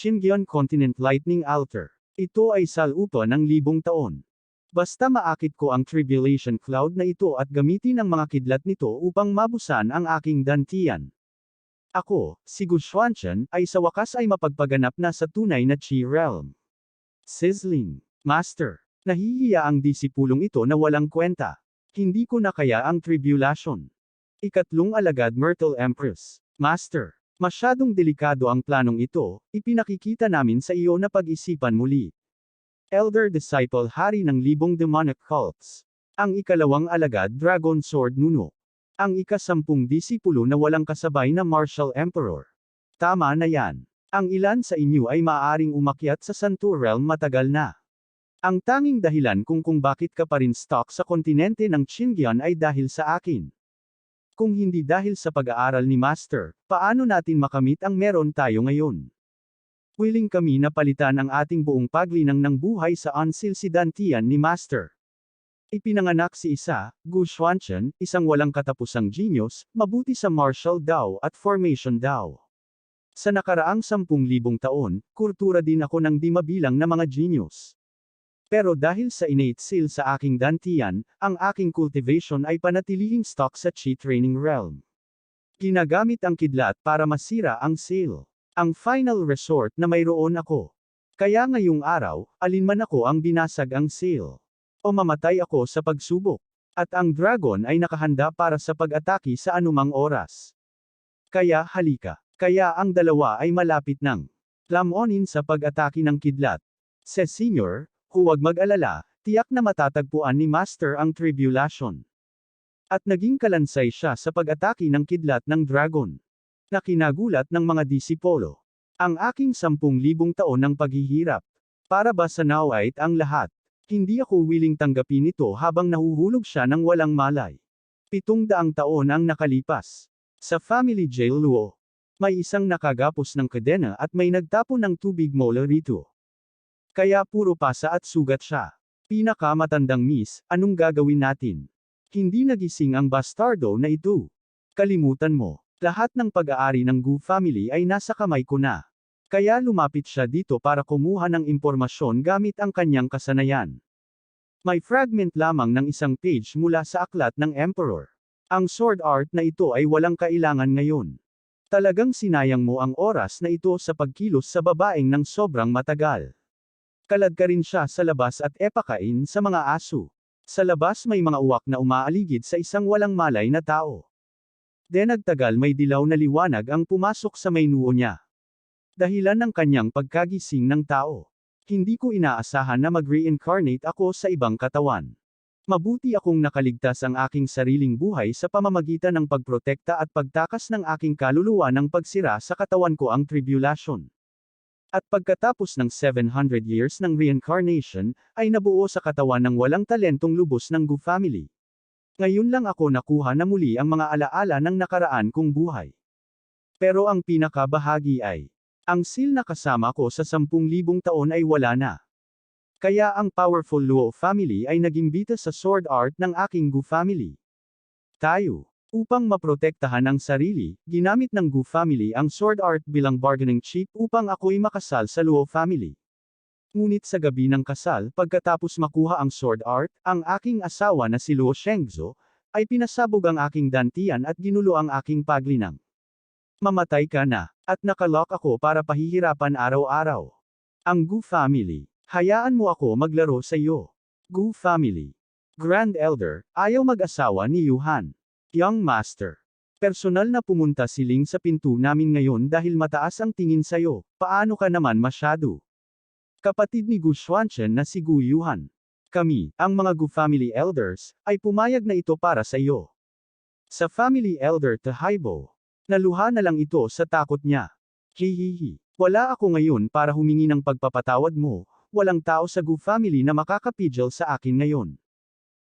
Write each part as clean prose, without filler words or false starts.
Qingyan Continent Lightning Altar. Ito ay salupa ng 1,000 taon. Basta maakit ko ang Tribulation Cloud na ito at gamitin ang mga kidlat nito upang mabusan ang aking dantian. Ako, si Gu Xuanchen, ay sa wakas ay mapagpaganap na sa tunay na Qi Realm. Sizzling. Master. Nahihiya ang disipulong ito na walang kwenta. Hindi ko na kaya ang tribulation. Ikatlong alagad Myrtle Empress. Master. Masyadong delikado ang planong ito, ipinakikita namin sa iyo na pag-isipan muli. Elder Disciple Hari ng 1,000 Demonic Cults. Ang ikalawang alagad Dragon Sword Nuno. Ang ika-10 disipulo na walang kasabay na Martial Emperor. Tama na yan. Ang ilan sa inyo ay maaaring umakyat sa Santo Realm matagal na. Ang tanging dahilan kung bakit ka pa rin stuck sa kontinente ng Qingyan ay dahil sa akin. Kung hindi dahil sa pag-aaral ni Master, paano natin makamit ang meron tayo ngayon? Willing kami na palitan ang ating buong paglinang ng buhay sa Ansil si Dantian ni Master. Ipinanganak si Gu Xuanchen, isang walang katapusang genius, mabuti sa martial Dao at formation Dao. Sa nakaraang 10,000 taon, kultura din ako ng di mabilang na mga genius. Pero dahil sa innate skill sa aking dantian, ang aking cultivation ay panatilihing stock sa Qi Training Realm. Ginagamit ang kidlat para masira ang skill. Ang final resort na mayroon ako. Kaya ngayong araw, alinman ako ang binasag ang skill. O mamatay ako sa pagsubok. At ang dragon ay nakahanda para sa pag-atake sa anumang oras. Kaya halika. Kaya ang dalawa ay malapit nang lamonin sa pag-atake ng kidlat. Senior, huwag mag-alala, tiyak na matatagpuan ni Master ang tribulation. At naging kalansay siya sa pag-atake ng kidlat ng dragon. Na kinagulat ng mga disipolo. Ang aking 10,000 taon ng paghihirap. Para ba sa nawait ang lahat? Hindi ako willing tanggapin ito habang nahuhulog siya ng walang malay. 700 taon ang nakalipas. Sa Family Jail Luo, may isang nakagapos ng kadena at may nagtapon ng tubig mula rito. Kaya puro pasa at sugat siya. Pinakamatandang miss, anong gagawin natin? Hindi nagising ang bastardo na ito. Kalimutan mo. Lahat ng pag-aari ng Gu family ay nasa kamay ko na. Kaya lumapit siya dito para kumuha ng impormasyon gamit ang kanyang kasanayan. May fragment lamang ng isang page mula sa aklat ng Emperor. Ang sword art na ito ay walang kailangan ngayon. Talagang sinayang mo ang oras na ito sa pagkilos sa babaeng ng sobrang matagal. Kalad ka rin siya sa labas at epakain sa mga aso. Sa labas may mga uwak na umaaligid sa isang walang malay na tao. Nagtagal may dilaw na liwanag ang pumasok sa may noo niya. Dahilan ng kanyang pagkagising ng tao. Hindi ko inaasahan na mag-reincarnate ako sa ibang katawan. Mabuti akong nakaligtas ang aking sariling buhay sa pamamagitan ng pagprotekta at pagtakas ng aking kaluluwa ng pagsira sa katawan ko ang tribulation. At pagkatapos ng 700 years ng reincarnation, ay nabuo sa katawan ng walang talentong lubos ng Gu family. Ngayon lang ako nakuha na muli ang mga alaala ng nakaraan kong buhay. Pero ang pinakabahagi ay, ang sil na kasama ko sa 10,000 taon ay wala na. Kaya ang powerful Luo family ay naging bita sa sword art ng aking Gu family. Tayo. Upang maprotektahan ang sarili, ginamit ng Gu family ang sword art bilang bargaining chip upang ako'y makasal sa Luo family. Ngunit sa gabi ng kasal, pagkatapos makuha ang sword art, ang aking asawa na si Luo Shengzhou, ay pinasabog ang aking dantian at ginulo ang aking paglinang. Mamatay ka na, at nakalock ako para pahihirapan araw-araw. Ang Gu family, hayaan mo ako maglaro sa iyo. Gu family. Grand Elder, ayaw mag-asawa ni Yuhan. Young Master. Personal na pumunta si Ling sa pinto namin ngayon dahil mataas ang tingin sa'yo, paano ka naman masyado? Kapatid ni Gu Xuanchen na si Gu Yuhan. Kami, ang mga Gu family elders, ay pumayag na ito para sa iyo. Sa family elder Tahaibo, naluha na lang ito sa takot niya. Hihihi. Wala ako ngayon para humingi ng pagpapatawad mo, walang tao sa Gu family na makakapigil sa akin ngayon.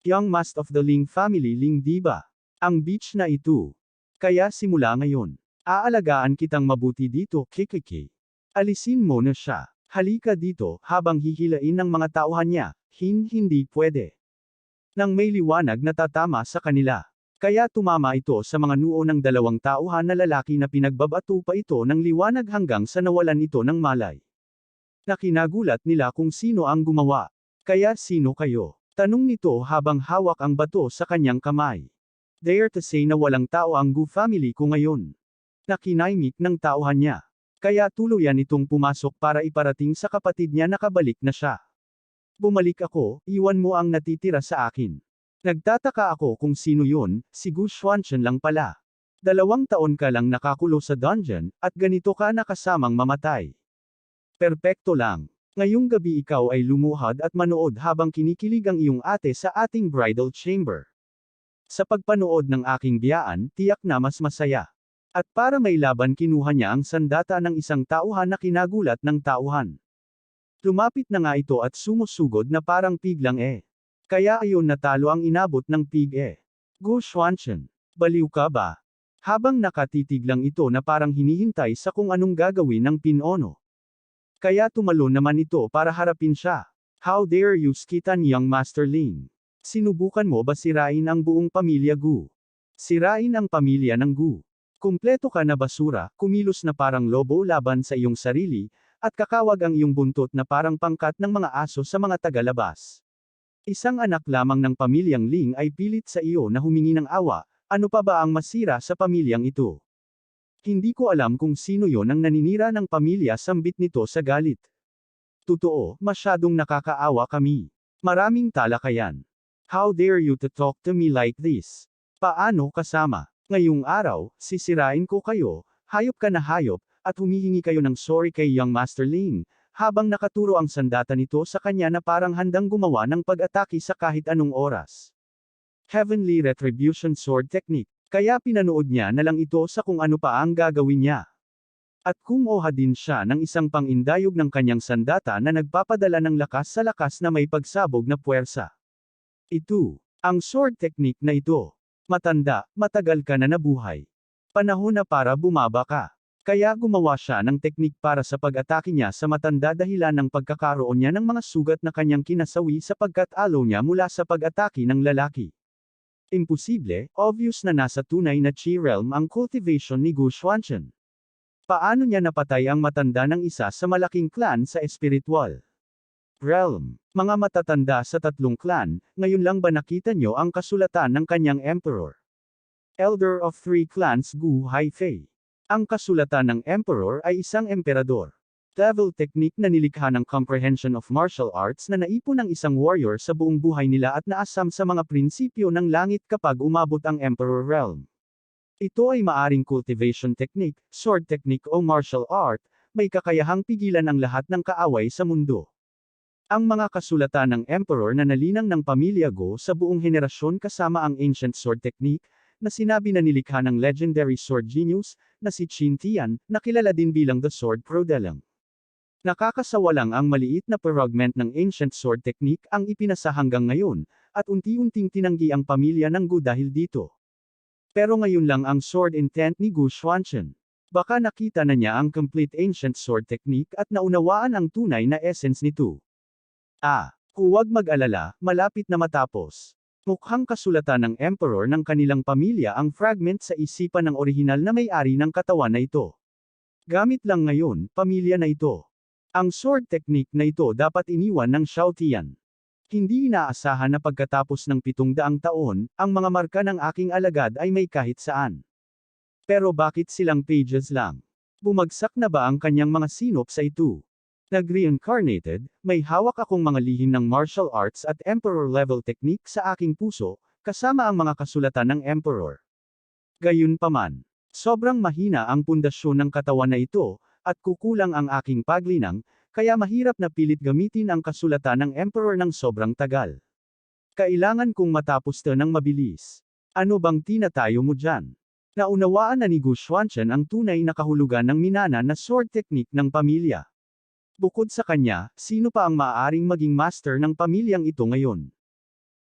Young Master of the Ling family Ling diba? Ang beach na ito. Kaya simula ngayon, aalagaan kitang mabuti dito, kikiki. Alisin mo na siya. Halika dito, habang hihilain ng mga tauhan niya, hindi pwede. Nang may liwanag na tatama sa kanila. Kaya tumama ito sa mga noo ng dalawang tauhan na lalaki na pinagbabato pa ito ng liwanag hanggang sa nawalan ito ng malay. Nakinagulat nila kung sino ang gumawa. Kaya sino kayo? Tanong nito habang hawak ang bato sa kanyang kamay. Dare to say na walang tao ang Gu family ko ngayon. Nakinahimik ng tauhan niya. Kaya tuluyan itong pumasok para iparating sa kapatid niya na kabalik na siya. Bumalik ako, iwan mo ang natitira sa akin. Nagtataka ako kung sino yun, si Gu Xuanchen lang pala. 2 taon ka lang nakakulo sa dungeon, at ganito ka nakasamang mamatay. Perpekto lang. Ngayong gabi ikaw ay lumuhad at manood habang kinikilig ang iyong ate sa ating bridal chamber. Sa pagpanood ng aking biyaan, tiyak na mas masaya. At para may laban kinuha niya ang sandata ng isang tauhan na kinagulat ng tauhan. Lumapit na nga ito at sumusugod na parang pig lang eh. Kaya ayon natalo ang inabot ng pig eh. Gu Xuanchen, baliw ka ba? Habang nakatitig lang ito na parang hinihintay sa kung anong gagawin ng Pinono. Kaya tumalon naman ito para harapin siya. How dare you skitan young Master Ling? Sinubukan mo ba sirain ang buong pamilya Gu? Sirain ang pamilya ng Gu. Kumpleto ka na basura, kumilos na parang lobo laban sa iyong sarili, at kakawag ang iyong buntot na parang pangkat ng mga aso sa mga tagalabas. Isang anak lamang ng pamilyang Ling ay pilit sa iyo na humingi ng awa, ano pa ba ang masira sa pamilyang ito? Hindi ko alam kung sino yon ang naninira ng pamilya sambit nito sa galit. Totoo, masyadong nakakaawa kami. Maraming talakayan. How dare you to talk to me like this? Paano kasama? Ngayong araw, sisirain ko kayo, hayop ka na hayop, at humihingi kayo ng sorry kay young Master Ling. Habang nakaturo ang sandata nito sa kanya na parang handang gumawa ng pag-atake sa kahit anong oras. Heavenly Retribution Sword Technique, kaya pinanood niya na lang ito sa kung ano pa ang gagawin niya. At kumuha din siya ng isang pangindayog ng kanyang sandata na nagpapadala ng lakas sa lakas na may pagsabog na puwersa. Ito, ang sword technique na ito. Matanda, matagal ka na nabuhay. Panahon na para bumaba ka. Kaya gumawa siya ng teknik para sa pag-atake niya sa matanda dahilan ng pagkakaroon niya ng mga sugat na kanyang kinasawi sapagkat alaw niya mula sa pag-atake ng lalaki. Imposible, obvious na nasa tunay na Chi realm ang cultivation ni Gu Xuanchen. Paano niya napatay ang matanda ng isa sa malaking clan sa espiritual realm? Mga matatanda sa 3 clan, ngayon lang ba nakita niyo ang kasulatan ng kanyang emperor? Elder of 3 clans Gu Haifei. Ang kasulatan ng emperor ay isang emperador. Level technique na nilikha ng comprehension of martial arts na naipon ng isang warrior sa buong buhay nila at naasam sa mga prinsipyo ng langit kapag umabot ang emperor realm. Ito ay maaring cultivation technique, sword technique o martial art, may kakayahang pigilan ang lahat ng kaaway sa mundo. Ang mga kasulatan ng emperor na nalinang ng pamilya Go sa buong henerasyon kasama ang ancient sword technique, na sinabi na nilikha ng legendary sword genius, na si Qin Tian, na kilala din bilang the Sword Prodeleng. Nakakasawa lang ang maliit na fragment ng ancient sword technique ang ipinasa hanggang ngayon, at unti-unting tinanggi ang pamilya ng Gu dahil dito. Pero ngayon lang ang sword intent ni Gu Xuanchen. Baka nakita na niya ang complete ancient sword technique at naunawaan ang tunay na essence nito. Huwag mag-alala, malapit na matapos. Mukhang kasulatan ng emperor ng kanilang pamilya ang fragment sa isipan ng orihinal na may-ari ng katawan na ito. Gamit lang ngayon, pamilya na ito. Ang sword technique na ito dapat iniwan ng Xiao Tian. Hindi inaasahan na pagkatapos ng 700 taon, ang mga marka ng aking alagad ay may kahit saan. Pero bakit silang pages lang? Bumagsak na ba ang kanyang mga sinop sa ito? Nag-reincarnated, may hawak akong mga lihim ng martial arts at emperor-level technique sa aking puso, kasama ang mga kasulatan ng emperor. Gayunpaman, sobrang mahina ang pundasyon ng katawan na ito, at kukulang ang aking paglinang, kaya mahirap na pilit gamitin ang kasulatan ng emperor ng sobrang tagal. Kailangan kong matapos ito ng mabilis. Ano bang tinatayo mo dyan? Naunawaan na ni Gu Xuanchen ang tunay na kahulugan ng minana na sword technique ng pamilya. Bukod sa kanya, sino pa ang maaaring maging master ng pamilyang ito ngayon?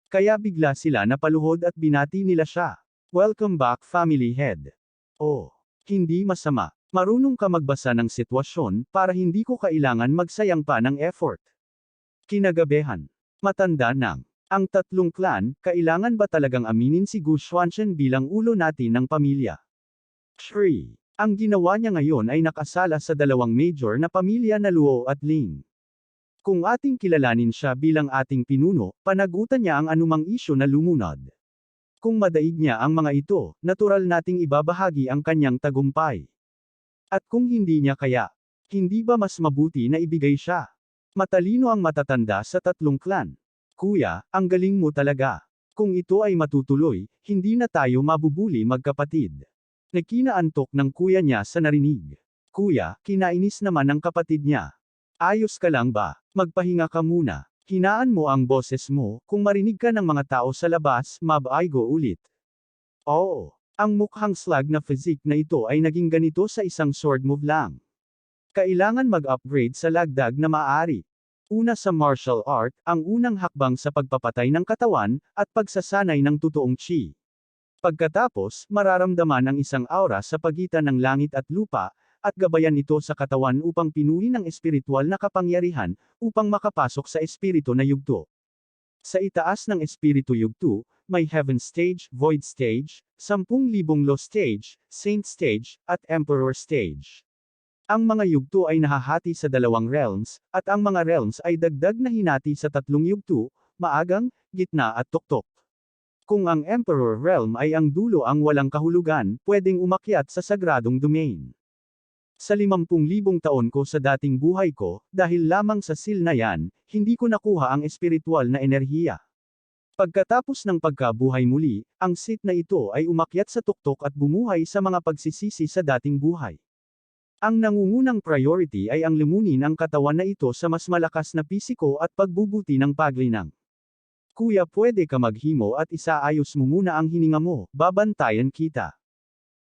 Kaya bigla sila napaluhod at binati nila siya. Welcome back family head. Oh, hindi masama. Marunong ka magbasa ng sitwasyon, para hindi ko kailangan magsayang pa ng effort. Kinagabihan. Matanda nang Ang tatlong clan, kailangan ba talagang aminin si Gu Xuanzhen bilang ulo natin ng pamilya? 3. Ang ginawa niya ngayon ay nakasala sa dalawang major na pamilya na Luo at Ling. Kung ating kilalanin siya bilang ating pinuno, panagutan niya ang anumang isyu na lumunod. Kung madaig niya ang mga ito, natural nating ibabahagi ang kanyang tagumpay. At kung hindi niya kaya, hindi ba mas mabuti na ibigay siya? Matalino ang matatanda sa tatlong clan. Kuya, ang galing mo talaga. Kung ito ay matutuloy, hindi na tayo mabubuli magkapatid. Nakinaantok ng kuya niya sa narinig. Kuya, kinainis naman ng kapatid niya. Ayos ka lang ba? Magpahinga ka muna. Hinaan mo ang boses mo, kung marinig ka ng mga tao sa labas, mab-aigo ulit. Oo, ang mukhang slag na physique na ito ay naging ganito sa isang sword move lang. Kailangan mag-upgrade sa lagdag na maaari. Una sa martial art, ang unang hakbang sa pagpapatay ng katawan, at pagsasanay ng totoong chi. Pagkatapos, mararamdaman ang isang aura sa pagitan ng langit at lupa, at gabayan ito sa katawan upang pinuhin ng espiritual na kapangyarihan, upang makapasok sa espiritu na yugto. Sa itaas ng espiritu yugto, may Heaven Stage, Void Stage, 10,000 Law Stage, Saint Stage, at Emperor Stage. Ang mga yugto ay nahahati sa dalawang realms, at ang mga realms ay dagdag na hinati sa tatlong yugto, maagang, gitna at tuktok. Kung ang Emperor Realm ay ang dulo ang walang kahulugan, pwedeng umakyat sa sagradong domain. Sa 50,000 taon ko sa dating buhay ko, dahil lamang sa seal na yan, hindi ko nakuha ang espiritual na enerhiya. Pagkatapos ng pagkabuhay muli, ang Sith na ito ay umakyat sa tuktok at bumuhay sa mga pagsisisi sa dating buhay. Ang nangungunang priority ay ang limunin ang katawan na ito sa mas malakas na pisiko at pagbubuti ng paglinang. Kuya, pwede ka maghimo at isaayos mo muna ang hininga mo, babantayan kita.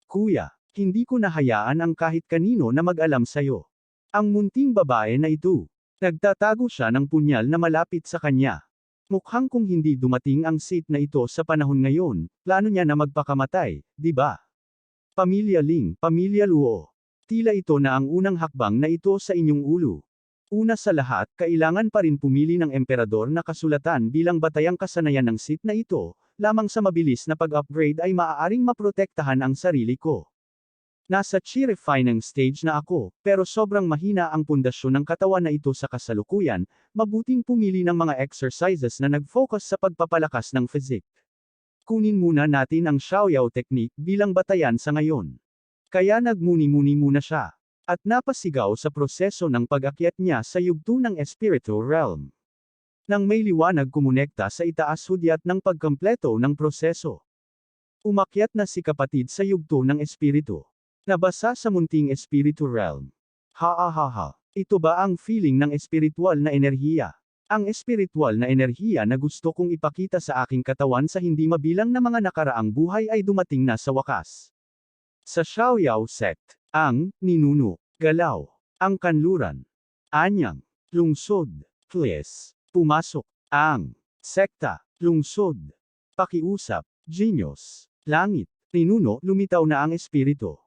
Kuya, hindi ko nahayaan ang kahit kanino na mag-alam sayo. Ang munting babae na ito. Nagtatago siya ng punyal na malapit sa kanya. Mukhang kung hindi dumating ang Sith na ito sa panahon ngayon, plano niya na magpakamatay, di ba? Pamilya Ling, Pamilya Luo. Tila ito na ang unang hakbang na ito sa inyong ulo. Una sa lahat, kailangan pa rin pumili ng emperador na kasulatan bilang batayang kasanayan ng Sith na ito, lamang sa mabilis na pag-upgrade ay maaaring maprotektahan ang sarili ko. Nasa chi refining stage na ako, pero sobrang mahina ang pundasyon ng katawan na ito sa kasalukuyan, mabuting pumili ng mga exercises na nag-focus sa pagpapalakas ng physique. Kunin muna natin ang Xiaoyao technique bilang batayan sa ngayon. Kaya nagmuni-muni muna siya. At napasigaw sa proseso ng pag-akyat niya sa yugto ng Espiritu Realm. Nang may liwanag kumonekta sa itaas hudyat ng pagkumpleto ng proseso. Umakyat na si kapatid sa yugto ng Espiritu. Nabasa sa munting Espiritu Realm. Ha. Ito ba ang feeling ng espiritual na enerhiya? Ang espiritual na enerhiya na gusto kong ipakita sa aking katawan sa hindi mabilang na mga nakaraang buhay ay dumating na sa wakas. Sa Xiaoyao sect, ang ninuno, galaw, ang kanluran, anyang, lungsod, please, pumasok, ang sekta, lungsod, pakiusap, genius, langit, ninuno, lumitaw na ang espiritu.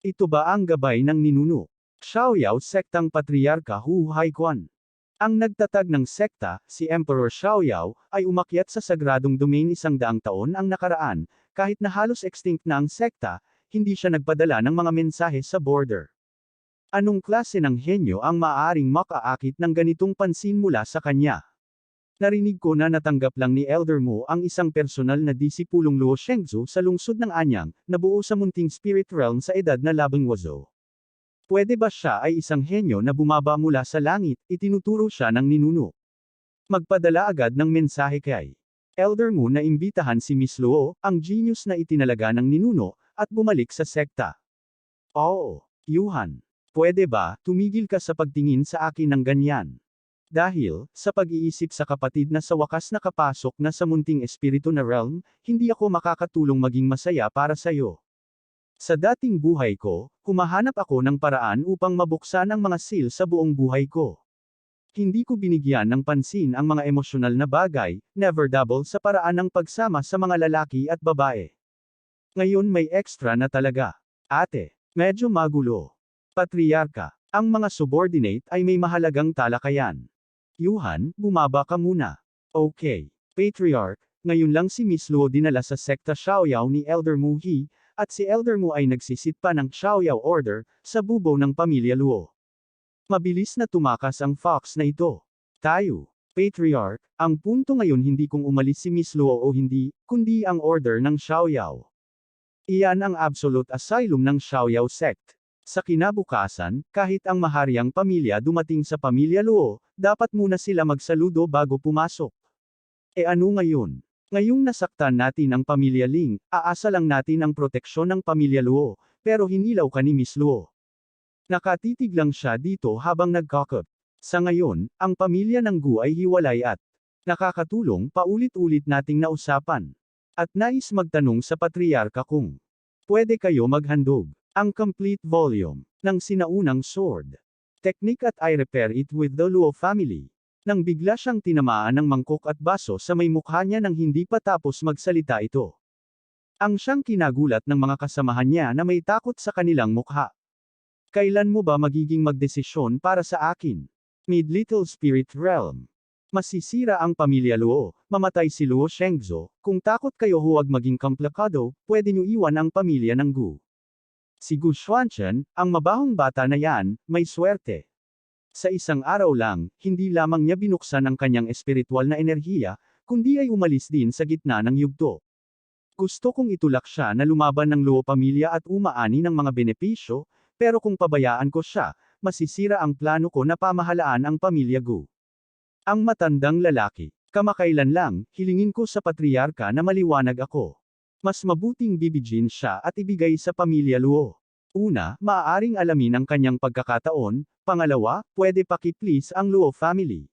Ito ba ang gabay ng ninuno? Xiaoyao sektang patriarka Hu Haikuan. Ang nagtatag ng sekta, si Emperor Xiaoyao, ay umakyat sa sagradong domain 100 taon ang nakaraan, kahit na halos extinct na ang sekta, hindi siya nagpadala ng mga mensahe sa border. Anong klase ng henyo ang maaaring makaakit ng ganitong pansin mula sa kanya? Narinig ko na natanggap lang ni Elder Mo ang isang personal na disipulong Luo Shengzu sa lungsod ng Anyang, na buo sa munting spirit realm sa edad na 18. Pwede ba siya ay isang henyo na bumaba mula sa langit, itinuturo siya ng ninuno? Magpadala agad ng mensahe kay Elder Mo na imbitahan si Miss Luo, ang genius na itinalaga ng ninuno, at bumalik sa sekta. Oo, Yuhan. Pwede ba, tumigil ka sa pagtingin sa akin ng ganyan? Dahil, sa pag-iisip sa kapatid na sa wakas nakapasok na sa munting espiritu na realm, hindi ako makakatulong maging masaya para sa'yo. Sa dating buhay ko, humahanap ako ng paraan upang mabuksan ang mga seal sa buong buhay ko. Hindi ko binigyan ng pansin ang mga emosyonal na bagay, never double sa paraan ng pagsama sa mga lalaki at babae. Ngayon may extra na talaga. Ate, medyo magulo. Patriarka, ang mga subordinate ay may mahalagang talakayan. Yuhan, bumaba ka muna. Okay. Patriarch, ngayon lang si Miss Luo dinala sa sekta Xiaoyao ni Elder Mu He, at si Elder Mu ay nagsisit pa ng Xiaoyao Order, sa bubo ng pamilya Luo. Mabilis na tumakas ang fox na ito. Tayo, Patriarch, ang punto ngayon hindi kung umalis si Miss Luo o hindi, kundi ang order ng Xiaoyao. Iyan ang absolute asylum ng Xiaoyao sect. Sa kinabukasan, kahit ang mahariang pamilya dumating sa pamilya Luo, dapat muna sila magsaludo bago pumasok. E ano ngayon? Ngayong nasaktan natin ang pamilya Ling, aasa lang natin ang proteksyon ng pamilya Luo, pero hinilaw ka ni Miss Luo. Nakatitig lang siya dito habang nagkakap. Sa ngayon, ang pamilya ng Gu ay hiwalay at nakakatulong paulit-ulit nating nausapan. At nais magtanong sa patriarka kung pwede kayo maghandog ang complete volume ng sinaunang sword. Technique at I repair it with the Luo family. Nang bigla siyang tinamaan ng mangkok at baso sa may mukha niya nang hindi pa tapos magsalita ito. Ang siyang kinagulat ng mga kasamahan niya na may takot sa kanilang mukha. Kailan mo ba magiging magdesisyon para sa akin? Mid-Little Spirit Realm. Masisira ang pamilya Luo, mamatay si Luo Shengzhou, kung takot kayo huwag maging komplikado, pwede niyo iwan ang pamilya ng Gu. Si Gu Xuanchen, ang mabahong bata na yan, may swerte. Sa isang araw lang, hindi lamang niya binuksan ang kanyang espiritual na enerhiya, kundi ay umalis din sa gitna ng yugto. Gusto kong itulak siya na lumaban ng Luo pamilya at umaani ng mga benepisyo, pero kung pabayaan ko siya, masisira ang plano ko na pamahalaan ang pamilya Gu. Ang matandang lalaki, kamakailan lang, hilingin ko sa patriarka na maliwanag ako. Mas mabuting bibigyan siya at ibigay sa pamilya Luo. Una, maaaring alamin ang kanyang pagkakataon, pangalawa, pwede paki-please ang Luo family.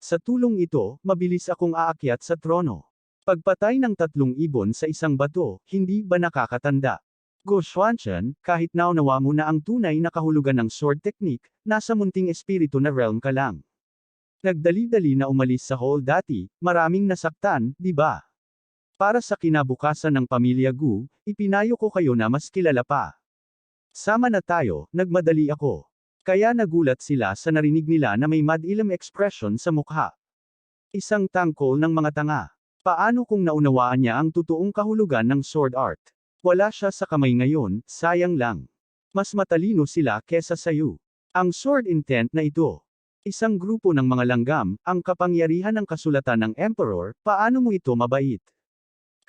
Sa tulong ito, mabilis akong aakyat sa trono. Pagpatay ng 3 ibon sa isang bato, hindi ba nakakatanda? Gu Xuanchen, kahit naunawa mo na ang tunay na kahulugan ng sword technique, nasa munting espiritu na realm ka lang. Nagdali-dali na umalis sa hall dati, maraming nasaktan, di ba? Para sa kinabukasan ng pamilya Gu, ipinayo ko kayo na mas kilala pa. Sama na tayo, nagmadali ako. Kaya nagulat sila sa narinig nila na may madilim expression sa mukha. Isang tangkol ng mga tanga. Paano kung naunawaan niya ang totoong kahulugan ng sword art? Wala siya sa kamay ngayon, sayang lang. Mas matalino sila kesa sayo. Ang sword intent na ito. Isang grupo ng mga langgam, ang kapangyarihan ng kasulatan ng Emperor, paano mo ito mabait?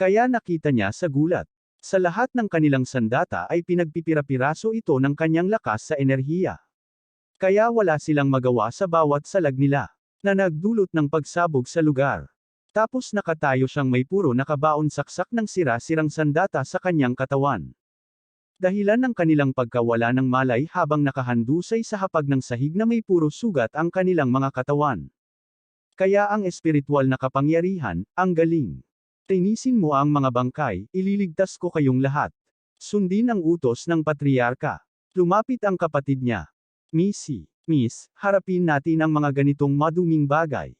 Kaya nakita niya sa gulat. Sa lahat ng kanilang sandata ay pinagpipira-piraso ito ng kanyang lakas sa enerhiya. Kaya wala silang magawa sa bawat salag nila, na nagdulot ng pagsabog sa lugar. Tapos nakatayo siyang may puro nakabaon saksak ng sira-sirang sandata sa kanyang katawan. Dahilan ng kanilang pagkawala ng malay habang nakahandusay sa hapag ng sahig na may puro sugat ang kanilang mga katawan. Kaya ang espiritual na kapangyarihan, ang galing. Tinisin mo ang mga bangkay, ililigtas ko kayong lahat. Sundin ang utos ng patriarka. Lumapit ang kapatid niya. Miss, harapin natin ang mga ganitong maduming bagay.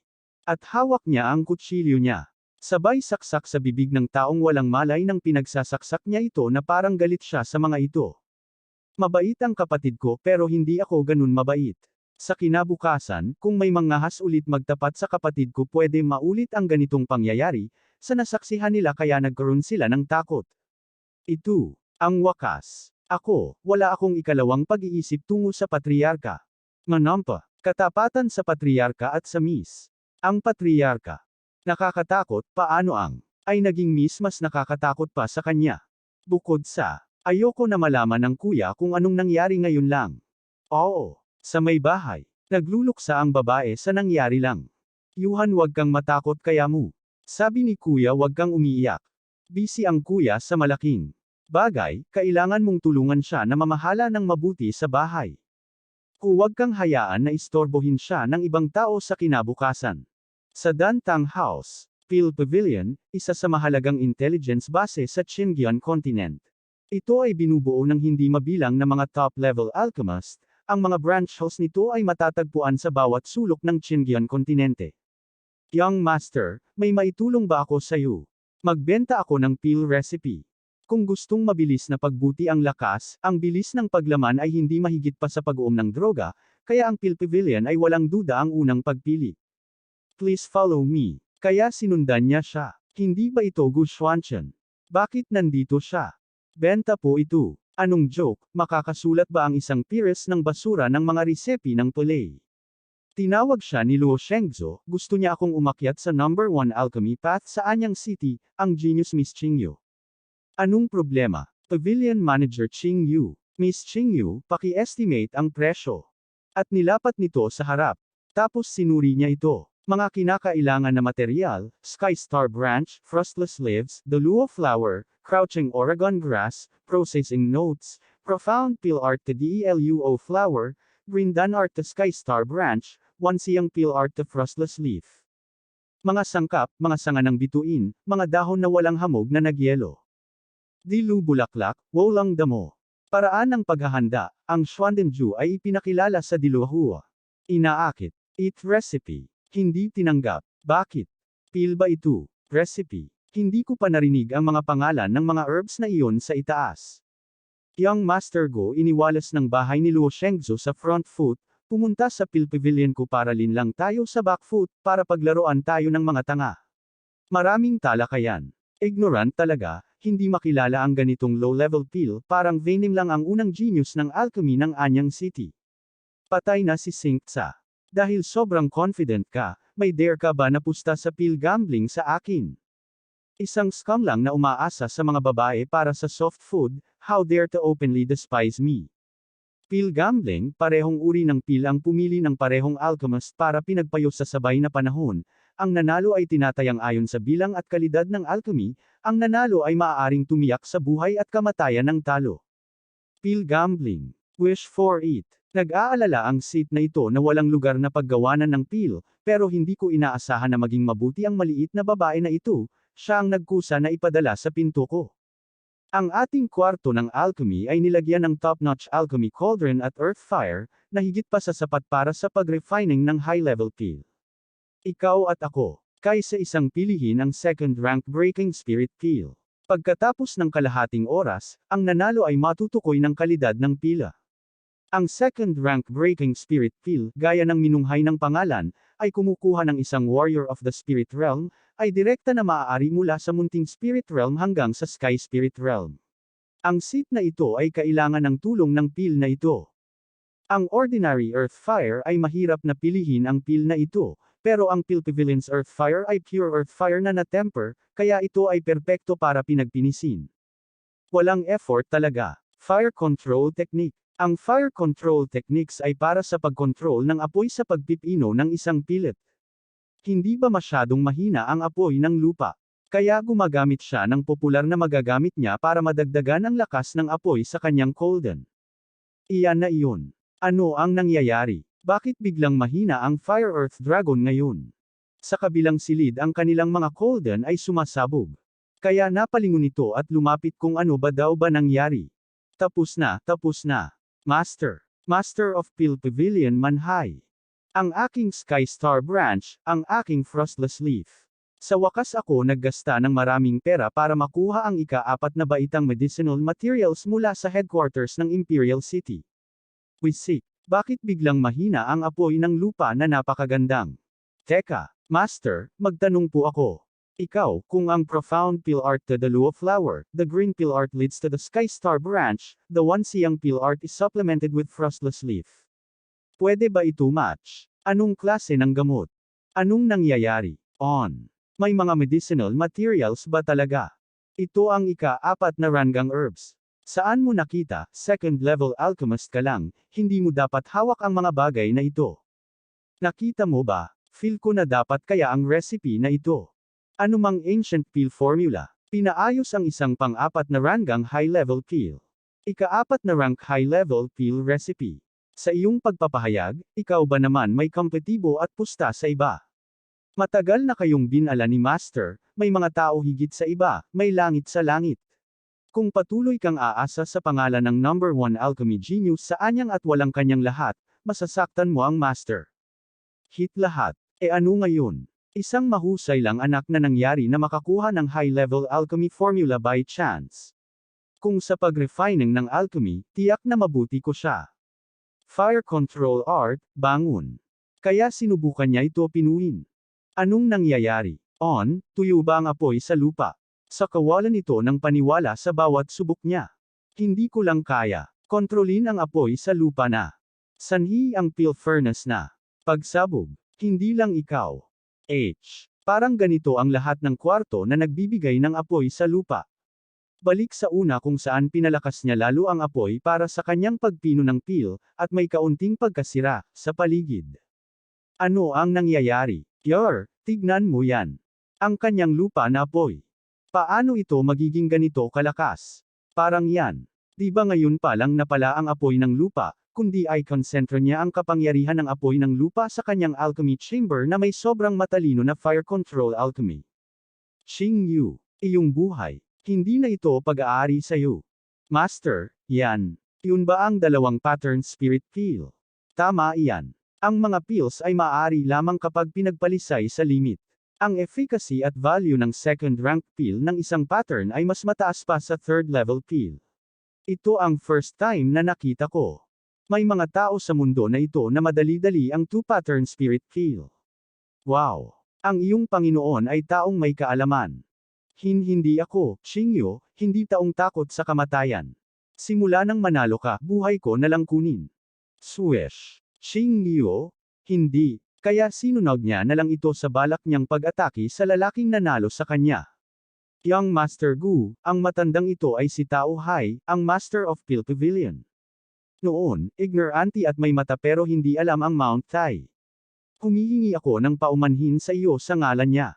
At hawak niya ang kutsilyo niya. Sabay saksak sa bibig ng taong walang malay nang pinagsasaksak niya ito na parang galit siya sa mga ito. Mabait ang kapatid ko pero hindi ako ganun mabait. Sa kinabukasan, kung may manghahas ulit magtapat sa kapatid ko pwede maulit ang ganitong pangyayari, sa nasaksihan nila kaya nagkaroon sila ng takot. Ito, ang wakas. Ako, wala akong ikalawang pag-iisip tungo sa patriarka. Manampa, katapatan sa patriarka at sa Miss. Ang patriarka. Nakakatakot, paano ang ay naging Miss mas nakakatakot pa sa kanya. Bukod sa, ayoko na malaman ng kuya kung anong nangyari ngayon lang. Oo, sa may bahay, nagluluksa ang babae sa nangyari lang. Yuhan wag kang matakot kaya mo. Sabi ni kuya wag kang umiiyak. Busy ang kuya sa malaking bagay, kailangan mong tulungan siya na mamahala ng mabuti sa bahay. Huwag kang hayaan na istorbohin siya ng ibang tao sa kinabukasan. Sa Dantang House, Pil Pavilion, isa sa mahalagang intelligence base sa Qingyuan Continent. Ito ay binubuo ng hindi mabilang na mga top-level alchemist, ang mga branch house nito ay matatagpuan sa bawat sulok ng Qingyuan Kontinente. Young Master, may maitulong ba ako sa iyo? Magbenta ako ng pill recipe. Kung gustong mabilis na pagbuti ang lakas, ang bilis ng paglaman ay hindi mahigit pa sa pag-uom ng droga, kaya ang pill pavilion ay walang duda ang unang pagpili. Please follow me. Kaya sinundan niya siya. Hindi ba ito Gu Xuanchen? Bakit nandito siya? Benta po ito. Anong joke, makakasulat ba ang isang pires ng basura ng mga resepi ng Tulay? Tinawag siya ni Luo Shengzhou, gusto niya akong umakyat sa number 1 alchemy path sa Anyang City, ang genius Miss Qingyu. Anong problema? Pavilion Manager Qingyu. Miss Qingyu, paki-estimate ang presyo. At nilapat nito sa harap. Tapos sinuri niya ito. Mga kinakailangan na material, Sky Star Branch, Frostless Leaves, the Luo Flower, Crouching Oregon Grass, Processing Notes, Profound Peel Art to DELUO Flower, Green Dan Art to Sky Star Branch, Wansiyang Peel Art to Frostless Leaf. Mga sangkap, mga sanga ng bituin, mga dahon na walang hamog na nagyelo. Dilu bulaklak, walang damo. Paraan ng paghahanda, ang Xuandenju ay ipinakilala sa Diluhua. Inaakit. Eat recipe. Hindi tinanggap. Bakit? Peel ba ito? Recipe. Hindi ko pa narinig ang mga pangalan ng mga herbs na iyon sa itaas. Young Master Go iniwalas ng bahay ni Luo Shengzhou sa front foot, pumunta sa Peel Pavilion ko para linlang tayo sa back foot, para paglaruan tayo ng mga tanga. Maraming talakayan. Ignorant talaga, hindi makilala ang ganitong low-level peel, parang Venim lang ang unang genius ng alchemy ng Anyang City. Patay na si Xing Tsa. Dahil sobrang confident ka, may dare ka ba na pusta sa peel gambling sa akin? Isang scam lang na umaasa sa mga babae para sa soft food, how dare to openly despise me? Peel gambling, parehong uri ng peel ang pumili ng parehong alchemist para pinagpayo sa sabay na panahon. Ang nanalo ay tinatayang ayon sa bilang at kalidad ng alchemy, ang nanalo ay maaaring tumiyak sa buhay at kamatayan ng talo. Peel gambling. Wish for it. Nag-aalala ang seat na ito na walang lugar na paggawanan ng peel, pero hindi ko inaasahan na maging mabuti ang maliit na babae na ito, siya ang nagkusa na ipadala sa pinto ko. Ang ating kwarto ng alchemy ay nilagyan ng top-notch alchemy cauldron at earth fire, na higit pa sa sapat para sa pag-refining ng high-level peel. Ikaw at ako, kaysa isang pilihin ang second-rank breaking spirit peel. Pagkatapos ng kalahating oras, ang nanalo ay matutukoy ng kalidad ng pila. Ang second-rank breaking spirit peel, gaya ng minunghay ng pangalan, ay kumukuha ng isang warrior of the spirit realm, ay direkta na maaari mula sa munting spirit realm hanggang sa sky spirit realm. Ang seat na ito ay kailangan ng tulong ng peel na ito. Ang ordinary earth fire ay mahirap na pilihin ang peel na ito, pero ang Peel Pavilion's earth fire ay pure earth fire na na-temper, kaya ito ay perpekto para pinagpinisin. Walang effort talaga. Fire control technique. Ang fire control techniques ay para sa pagkontrol ng apoy sa pagpipino ng isang pellet. Hindi ba masyadong mahina ang apoy ng lupa? Kaya gumagamit siya ng popular na magagamit niya para madagdagan ang lakas ng apoy sa kanyang cauldron. Iyan na iyon. Ano ang nangyayari? Bakit biglang mahina ang Fire Earth Dragon ngayon? Sa kabilang silid ang kanilang mga cauldron ay sumasabog. Kaya napalingon ito at lumapit kung ano ba daw ba nangyari. Tapos na. Master of Peel Pavilion Manhai. Ang aking Sky Star Branch, ang aking Frostless Leaf. Sa wakas ako naggasta ng maraming pera para makuha ang ika-4 na baitang medicinal materials mula sa headquarters ng Imperial City. Wisik, bakit biglang mahina ang apoy ng lupa na napakagandang? Teka, Master, magtanong po ako. Ikaw, kung ang profound peel art to the Luo Flower, the green peel art leads to the Sky Star Branch, the Wansiyang peel art is supplemented with Frostless Leaf. Pwede ba ito match? Anong klase ng gamot? Anong nangyayari? May mga medicinal materials ba talaga? Ito ang ika-4 na rangang herbs. Saan mo nakita, second-level alchemist ka lang, hindi mo dapat hawak ang mga bagay na ito. Nakita mo ba? Feel ko na dapat kaya ang recipe na ito. Anumang ancient peel formula, pinaayos ang isang pang-4 na rangang high-level peel. Ika-4 na rank high-level peel recipe. Sa iyong pagpapahayag, ikaw ba naman may kompetibo at pusta sa iba? Matagal na kayong binala ni Master, may mga tao higit sa iba, may langit sa langit. Kung patuloy kang aasa sa pangalan ng number 1 alchemy genius sa anyang at walang kanyang lahat, masasaktan mo ang Master. Hit lahat. E ano ngayon? Isang mahusay lang anak na nangyari na makakuha ng high-level alchemy formula by chance. Kung sa pag-refining ng alchemy, tiyak na mabuti ko siya. Fire control art, bangun. Kaya sinubukan niya ito pinuin. Anong nangyayari? Tuyo ba ang apoy sa lupa? Sa kawalan nito ng paniwala sa bawat subok niya. Hindi ko lang kaya. Kontrolin ang apoy sa lupa na. Sanhi ang peel furnace na. Pagsabog. Hindi lang ikaw. Parang ganito ang lahat ng kwarto na nagbibigay ng apoy sa lupa. Balik sa una kung saan pinalakas niya lalo ang apoy para sa kanyang pagpino ng peel, at may kaunting pagkasira sa paligid. Ano ang nangyayari? Tignan mo yan. Ang kanyang lupa na apoy. Paano ito magiging ganito kalakas? Parang yan. Di ba ngayon pa lang napala ang apoy ng lupa, kundi ay konsentra niya ang kapangyarihan ng apoy ng lupa sa kanyang alchemy chamber na may sobrang matalino na fire control alchemy. Xing Yu, iyong buhay. Hindi na ito pag-aari sa iyo. Master, yan. Yun ba ang dalawang pattern spirit peel? Tama iyan. Ang mga peels ay maaari lamang kapag pinagpalisay sa limit. Ang efficacy at value ng second rank peel ng isang pattern ay mas mataas pa sa third level peel. Ito ang first time na nakita ko. May mga tao sa mundo na ito na madali-dali ang two-pattern spirit peel. Wow! Ang iyong Panginoon ay taong may kaalaman. Hindi ako, Xingyo, hindi taong takot sa kamatayan. Simula nang manalo ka, buhay ko na lang kunin. Swish! Xingyo? Hindi. Kaya sinunog niya na lang ito sa balak niyang pag-atake sa lalaking nanalo sa kanya. Young Master Gu, ang matandang ito ay si Tao Hai, ang Master of Peel Pavilion. Noon, ignorante at may mata pero hindi alam ang Mount Tai. Humihingi ako ng paumanhin sa iyo sa ngalan niya.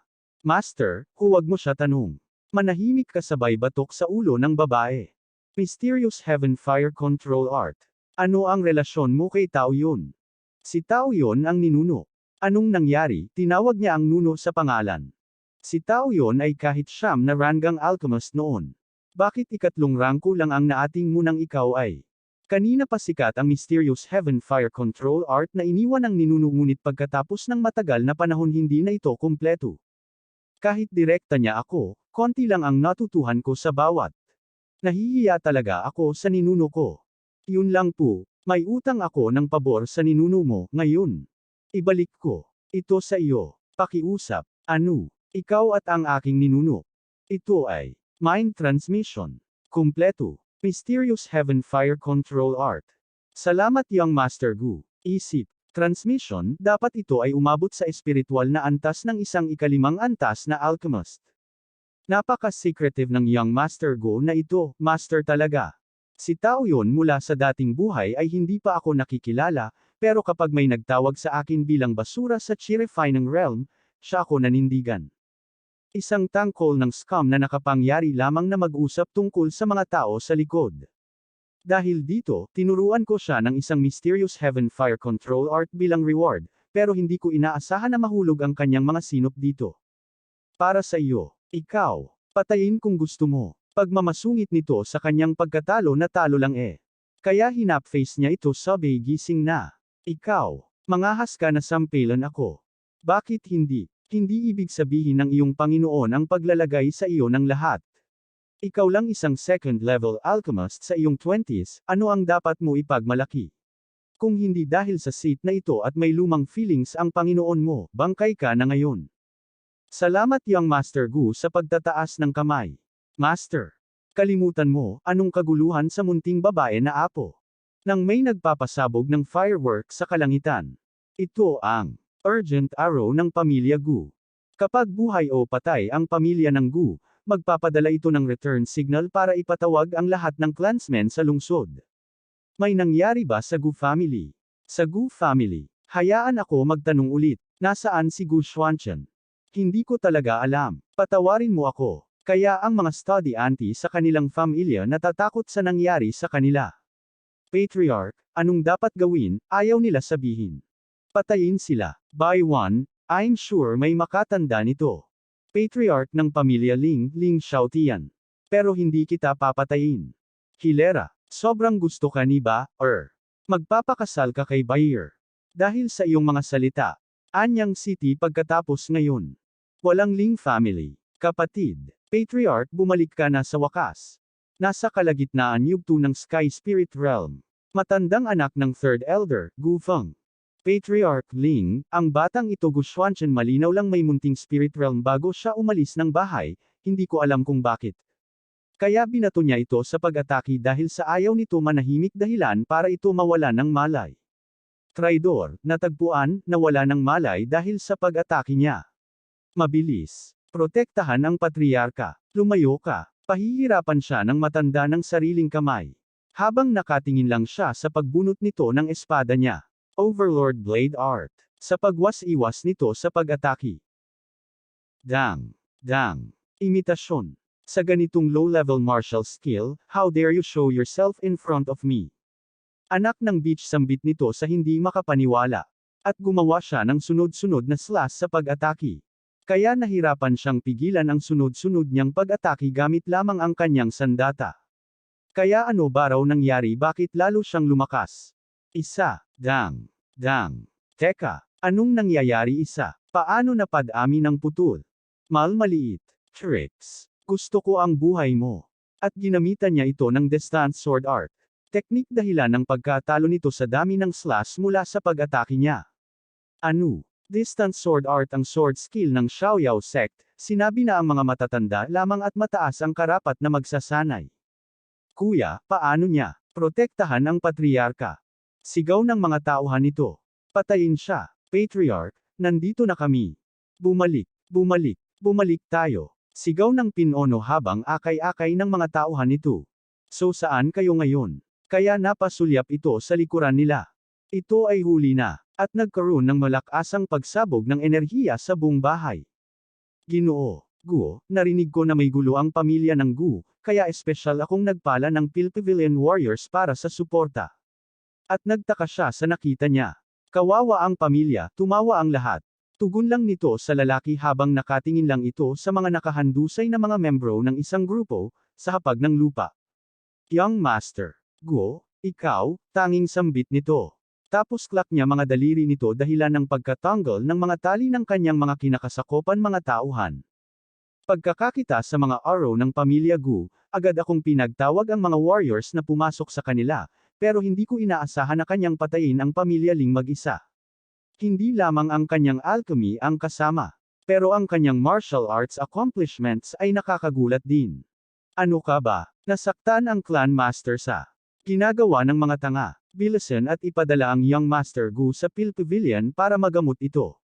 Master, huwag mo siya tanong. Manahimik ka sabay batok sa ulo ng babae. Mysterious Heaven Fire Control Art. Ano ang relasyon mo kay Tao Yun? Si Tao Yun ang ninuno. Anong nangyari? Tinawag niya ang nuno sa pangalan. Si Tao Yun ay kahit siyam na ranggang alchemist noon. Bakit ikatlong rangko lang ang naating munang ikaw ay? Kanina pa sikat ang Mysterious Heaven Fire Control Art na iniwan ng ninuno ngunit pagkatapos ng matagal na panahon hindi na ito kumpleto. Kahit direkta niya ako, konti lang ang natutuhan ko sa bawat. Nahihiya talaga ako sa ninuno ko. Yun lang po, may utang ako ng pabor sa ninuno mo, ngayon. Ibalik ko. Ito sa iyo. Pakiusap. Ano? Ikaw at ang aking ninuno. Ito ay mind transmission. Kumpleto. Mysterious Heaven Fire Control Art. Salamat Young Master Gu. Isip. Transmission, dapat ito ay umabot sa espiritual na antas ng isang ikalimang antas na alchemist. Napaka-secretive ng Young Master Gu na ito, Master talaga. Si Tao Yun mula sa dating buhay ay hindi pa ako nakikilala, pero kapag may nagtawag sa akin bilang basura sa Chi-refining realm, siya ako nanindigan. Isang tangkol ng scam na nakapangyari lamang na mag-usap tungkol sa mga tao sa likod. Dahil dito, tinuruan ko siya ng isang Mysterious Heaven Fire Control Art bilang reward, pero hindi ko inaasahan na mahulog ang kanyang mga sinop dito. Para sa iyo, ikaw, patayin kung gusto mo. Pagmamasungit nito sa kanyang pagkatalo na talo lang eh. Kaya hinapface niya ito sabi gising na. Ikaw, mangahas ka na sampelan ako. Bakit hindi? Hindi ibig sabihin ng iyong Panginoon ang paglalagay sa iyo ng lahat. Ikaw lang isang second-level alchemist sa iyong 20s, ano ang dapat mo ipagmalaki? Kung hindi dahil sa seat na ito at may lumang feelings ang Panginoon mo, bangkay ka na ngayon. Salamat Young Master Gu sa pagtataas ng kamay. Master, kalimutan mo, anong kaguluhan sa munting babae na apo? Nang may nagpapasabog ng fireworks sa kalangitan. Ito ang urgent arrow ng pamilya Gu. Kapag buhay o patay ang pamilya ng Gu, magpapadala ito ng return signal para ipatawag ang lahat ng clansmen sa lungsod. May nangyari ba sa Gu family? Sa Gu family, hayaan ako magtanong ulit, nasaan si Gu Xuanchen? Hindi ko talaga alam, patawarin mo ako. Kaya ang mga study auntie sa kanilang pamilya natatakot sa nangyari sa kanila. Patriarch, anong dapat gawin, ayaw nila sabihin. Patayin sila. By one, I'm sure may makatanda nito. Patriarch ng pamilya Ling Xiaotian. Pero hindi kita papatayin. Hilera, sobrang gusto ka ni ba, magpapakasal ka kay Bayer. Dahil sa iyong mga salita. Anyang City pagkatapos ngayon. Walang Ling family. Kapatid. Patriarch bumalik ka na sa wakas. Nasa kalagitnaan yugto ng Sky Spirit Realm. Matandang anak ng Third Elder, Gu Feng. Patriarch Ling, ang batang ito Gushwanchen malinaw lang may munting spirit realm bago siya umalis ng bahay, hindi ko alam kung bakit. Kaya binato niya ito sa pag-atake dahil sa ayaw nito manahimik dahilan para ito mawala ng malay. Traidor, natagpuan, nawala ng malay dahil sa pag-atake niya. Mabilis. Protektahan ang patriarka. Lumayo ka. Pahihirapan siya ng matanda ng sariling kamay. Habang nakatingin lang siya sa pagbunot nito ng espada niya. Overlord Blade Art. Sa pagwas-iwas nito sa pag-atake. Dang. Dang. Imitasyon. Sa ganitong low-level martial skill, how dare you show yourself in front of me? Anak ng beach sambit nito sa hindi makapaniwala. At gumawa siya ng sunod-sunod na slash sa pag-atake. Kaya nahirapan siyang pigilan ang sunod-sunod niyang pag-atake gamit lamang ang kanyang sandata. Kaya ano ba raw nangyari bakit lalo siyang lumakas? Isa. Dang. Dang. Teka, anong nangyayari isa? Paano napadami ng putol? Maliit. Tricks. Gusto ko ang buhay mo. At ginamitan niya ito ng distance sword art. Teknik dahilan ng pagkatalo nito sa dami ng slash mula sa pag-atake niya. Ano? Distance sword art ang sword skill ng Xiaoyao sect, sinabi na ang mga matatanda lamang at mataas ang karapat na magsasanay. Kuya, paano niya? Protektahan ang patriarka. Sigaw ng mga tauhan nito. Patayin siya. Patriarch, nandito na kami. Bumalik, bumalik, bumalik tayo. Sigaw ng Pinono habang akay-akay ng mga tauhan nito. So saan kayo ngayon? Kaya napasulyap ito sa likuran nila. Ito ay huli na, at nagkaroon ng malakasang pagsabog ng enerhiya sa buong bahay. Ginoo, Guo, narinig ko na may gulo ang pamilya ng Gu, kaya espesyal akong nagpala ng Pilpavilion Warriors para sa suporta. At nagtaka siya sa nakita niya. Kawawa ang pamilya, tumawa ang lahat. Tugon lang nito sa lalaki habang nakatingin lang ito sa mga nakahandusay na mga membro ng isang grupo, sa hapag ng lupa. Young Master, Guo, ikaw, tanging sambit nito. Tapos klak niya mga daliri nito dahilan ng pagkatanggal ng mga tali ng kanyang mga kinakasakopan mga tauhan. Pagkakakita sa mga arrow ng pamilya Gu, agad akong pinagtawag ang mga warriors na pumasok sa kanila, pero hindi ko inaasahan na kanyang patayin ang pamilya Ling mag-isa. Hindi lamang ang kanyang alchemy ang kasama, pero ang kanyang martial arts accomplishments ay nakakagulat din. Ano ka ba? Nasaktan ang clan master sa ginagawa ng mga tanga. Bilisan at ipadala ang Young Master Gu sa Pilpavilion para magamot ito.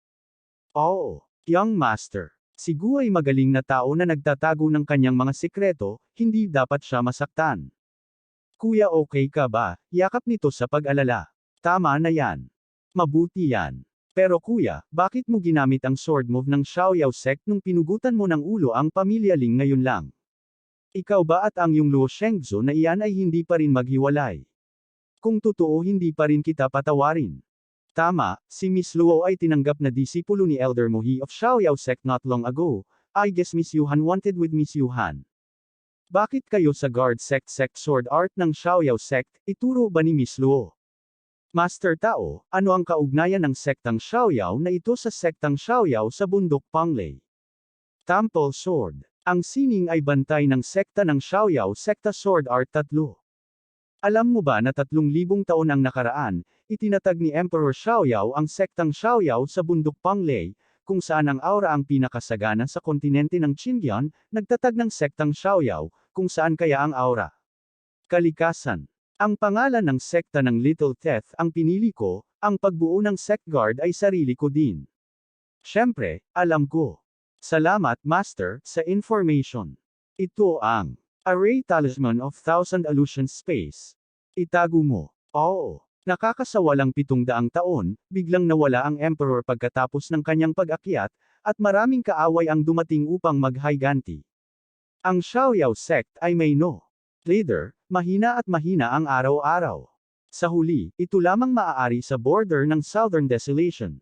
Oo, Young Master. Si Gu ay magaling na tao na nagtatago ng kanyang mga sikreto, hindi dapat siya masaktan. Kuya, okay ka ba? Yakap nito sa pag-alala. Tama na yan. Mabuti yan. Pero kuya, bakit mo ginamit ang sword move ng Xiaoyao sect nung pinugutan mo ng ulo ang pamilya Ling ngayon lang? Ikaw ba at ang yung Luo Shengzhou na iyan ay hindi pa rin maghiwalay? Kung totoo hindi pa rin kita patawarin. Tama, si Miss Luo ay tinanggap na disipulo ni Elder Mohi of Xiaoyao sect not long ago. I guess Miss Yuhan wanted with Miss Yuhan. Bakit kayo sa guard sect sword art ng Xiaoyao sect, ituro ba ni Miss Luo? Master Tao, ano ang kaugnayan ng sektang Xiaoyao na ito sa sektang Xiaoyao sa bundok Panglei? Temple Sword. Ang sining ay bantay ng sekta ng Xiaoyao sekta sword art 3. Alam mo ba na 3,000 taon ang nakaraan, itinatag ni Emperor Xiaoyao ang sektang Xiaoyao sa bundok Panglei, kung saan ang aura ang pinakasagana sa kontinente ng Xinjiang, nagtatag ng sektang Xiaoyao, kung saan kaya ang aura? Kalikasan. Ang pangalan ng sekta ng Little Death ang pinili ko, ang pagbuo ng sect guard ay sarili ko din. Siyempre, alam ko. Salamat, Master, sa information. Ito ang Array Talisman of Thousand Illusions Space. Itago mo. Oo. Nakakasawalang 700 taon, biglang nawala ang Emperor pagkatapos ng kanyang pag-akyat, at maraming kaaway ang dumating upang maghiganti. Ang Xiaoyao sect ay may leader, mahina at mahina ang araw-araw. Sa huli, ito lamang maaari sa border ng Southern Desolation.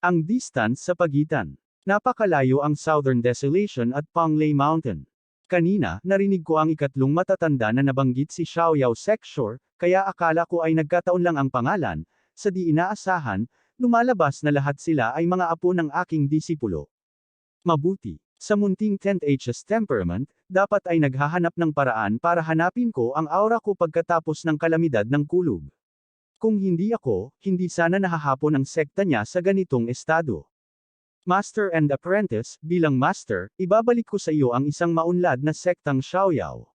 Ang distance sa pagitan. Napakalayo ang Southern Desolation at Panglei Mountain. Kanina, narinig ko ang ikatlong matatanda na nabanggit si Xiaoyao Sector, kaya akala ko ay nagkataon lang ang pangalan, sa di inaasahan, lumalabas na lahat sila ay mga apo ng aking disipulo. Mabuti. Sa munting 10H's temperament, dapat ay naghahanap ng paraan para hanapin ko ang aura ko pagkatapos ng kalamidad ng kulog. Kung hindi ako, hindi sana nahahapon ang sekta niya sa ganitong estado. Master and Apprentice, bilang Master, ibabalik ko sa iyo ang isang maunlad na sektang Xiaoyao.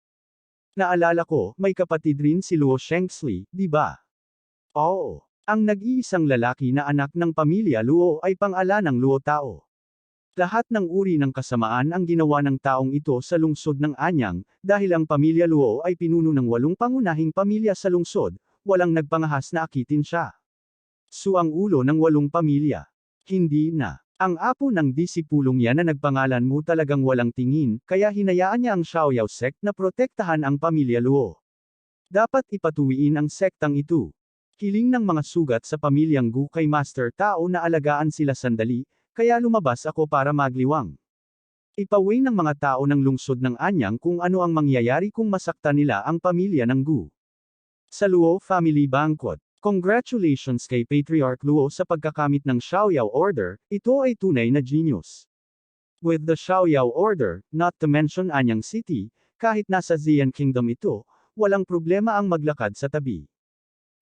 Naalala ko, may kapatid rin si Luo Shengxi, di ba? Oo. Ang nag-iisang lalaki na anak ng pamilya Luo ay pang-alanang Luo Tao. Lahat ng uri ng kasamaan ang ginawa ng taong ito sa lungsod ng Anyang, dahil ang pamilya Luo ay pinuno ng 8 pangunahing pamilya sa lungsod, walang nagpangahas na akitin siya. Ang ulo ng 8 pamilya. Hindi na. Ang apo ng disipulong yan na nagpangalan mo talagang walang tingin, kaya hinayaan niya ang Xiaoyao sect na protektahan ang pamilya Luo. Dapat ipatuwiin ang sektang ito. Hiling ng mga sugat sa pamilyang Gu kay Master Tao na alagaan sila sandali, kaya lumabas ako para magliwang. Ipaway ng mga tao ng lungsod ng Anyang kung ano ang mangyayari kung masaktan nila ang pamilya ng Gu. Sa Luo Family Banquet. Congratulations kay Patriarch Luo sa pagkakamit ng Xiaoyao Order, ito ay tunay na genius. With the Xiaoyao Order, not to mention Anyang City, kahit nasa Xian Kingdom ito, walang problema ang maglakad sa tabi.